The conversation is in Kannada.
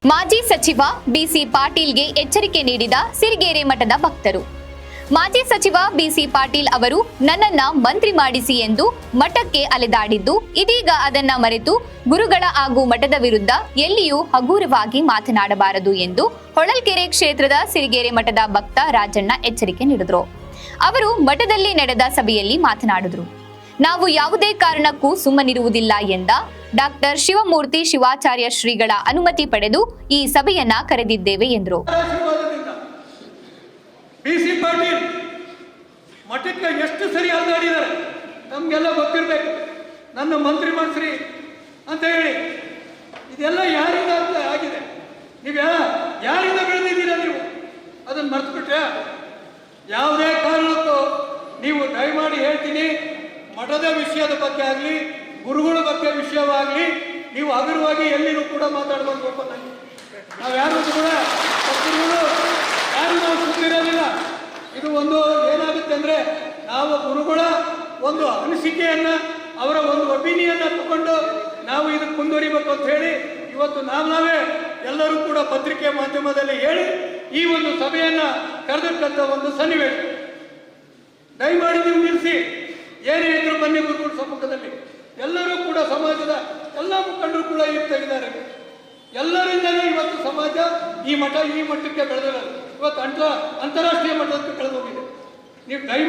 ಮಾಜಿ ಸಚಿವ ಬಿಸಿ ಪಾಟೀಲ್ಗೆ ಎಚ್ಚರಿಕೆ ನೀಡಿದ ಸಿರಿಗೆರೆ ಮಠದ ಭಕ್ತರು. ಮಾಜಿ ಸಚಿವ ಬಿಸಿ ಪಾಟೀಲ್ ಅವರು ನನ್ನನ್ನ ಮಂತ್ರಿ ಮಾಡಿಸಿ ಎಂದು ಮಠಕ್ಕೆ ಅಲೆದಾಡಿದ್ದು, ಇದೀಗ ಅದನ್ನ ಮರೆತು ಗುರುಗಳ ಹಾಗೂ ಮಠದ ವಿರುದ್ಧ ಎಲ್ಲಿಯೂ ಹಗುರವಾಗಿ ಮಾತನಾಡಬಾರದು ಎಂದು ಹೊಳಲ್ಕೆರೆ ಕ್ಷೇತ್ರದ ಸಿರಿಗೆರೆ ಮಠದ ಭಕ್ತ ರಾಜಣ್ಣ ಎಚ್ಚರಿಕೆ ನೀಡಿದರು. ಅವರು ಮಠದಲ್ಲಿ ನಡೆದ ಸಭೆಯಲ್ಲಿ ಮಾತನಾಡಿದರು. ನಾವು ಯಾವುದೇ ಕಾರಣಕ್ಕೂ ಸುಮ್ಮನಿರುವುದಿಲ್ಲ ಎಂದ ಡಾಕ್ಟರ್ ಶಿವಮೂರ್ತಿ ಶಿವಾಚಾರ್ಯ ಶ್ರೀಗಳ ಅನುಮತಿ ಪಡೆದು ಈ ಸಭೆಯನ್ನ ಕರೆದಿದ್ದೇವೆ ಎಂದರು. ಬಿಸಿ ಪಾಟೀಲ್ ಮಠಕ್ಕೆ ಎಷ್ಟು ಸರಿ ಅಲ್ದಾಡಿದ್ದಾರೆ ನಮ್ಗೆಲ್ಲ ಗೊತ್ತಿರಬೇಕು. ನನ್ನ ಮಂತ್ರಿ ಮಂತ್ರಿ ಅಂತ ಹೇಳಿ ಇದೆಲ್ಲ ಯಾರಿಂದ ಅಂತ ಆಗಿದೆ. ನೀವು ಯಾರಿಂದ ಬೆಳೆದಿದ್ದೀರಾ? ನೀವು ಅದನ್ನು ಮರ್ತ್ಬಿಟ್ರೆ ಯಾವುದೇ ಕಾರಣಕ್ಕೂ ನೀವು ದಯಮಾಡಿ ಹೇಳ್ತೀನಿ, ಮಠದ ವಿಷಯದ ಬಗ್ಗೆ ಆಗಲಿ ಗುರುಗಳ ಬಗ್ಗೆ ವಿಷಯವಾಗಲಿ ನೀವು ಹಗುರವಾಗಿ ಎಲ್ಲಿನೂ ಕೂಡ ಮಾತಾಡಬಾರ್ದು. ನಾವು ಯಾರು ಕೂಡ ಯಾರು ನಾವು ಸುತ್ತಿರೋದಿಲ್ಲ. ಇದು ಒಂದು ಏನಾಗುತ್ತೆ ಅಂದರೆ, ನಾವು ಗುರುಗಳ ಒಂದು ಅನಿಸಿಕೆಯನ್ನು ಅವರ ಒಂದು ಒಪಿನಿಯನ್ನ ತಗೊಂಡು ನಾವು ಇದಕ್ಕೆ ಮುಂದುವರಿಬೇಕು ಅಂತ ಹೇಳಿ ಇವತ್ತು ನಾವೇ ಎಲ್ಲರೂ ಕೂಡ ಪತ್ರಿಕೆ ಮಾಧ್ಯಮದಲ್ಲಿ ಹೇಳಿ ಈ ಒಂದು ಸಭೆಯನ್ನು ಕರೆದಿಟ್ಟಂಥ ಒಂದು ಸನ್ನಿವೇಶ. ದಯಮಾಡಿ ನೀವು ನಿಲ್ಲಿಸಿ. ಏನೇ ಇದ್ರು ಬನ್ನಿ ಗುರುಗಳ ಸಮ್ಮುಖದಲ್ಲಿ. ಎಲ್ಲರೂ ಕೂಡ ಸಮಾಜದ ಎಲ್ಲ ಮುಖಂಡರು ಕೂಡ ಇರ್ತಾಗಿದ್ದಾರೆ. ಎಲ್ಲರಿಂದಲೇ ಇವತ್ತು ಸಮಾಜ ಈ ಮಠಕ್ಕೆ ಬೆಳೆದಿರೋದು. ಇವತ್ತು ಅಂತಾರಾಷ್ಟ್ರೀಯ ಮಟ್ಟಕ್ಕೆ ಬೆಳೆದೋಗಿದೆ. ನೀವು ದಯಮಾಡಿ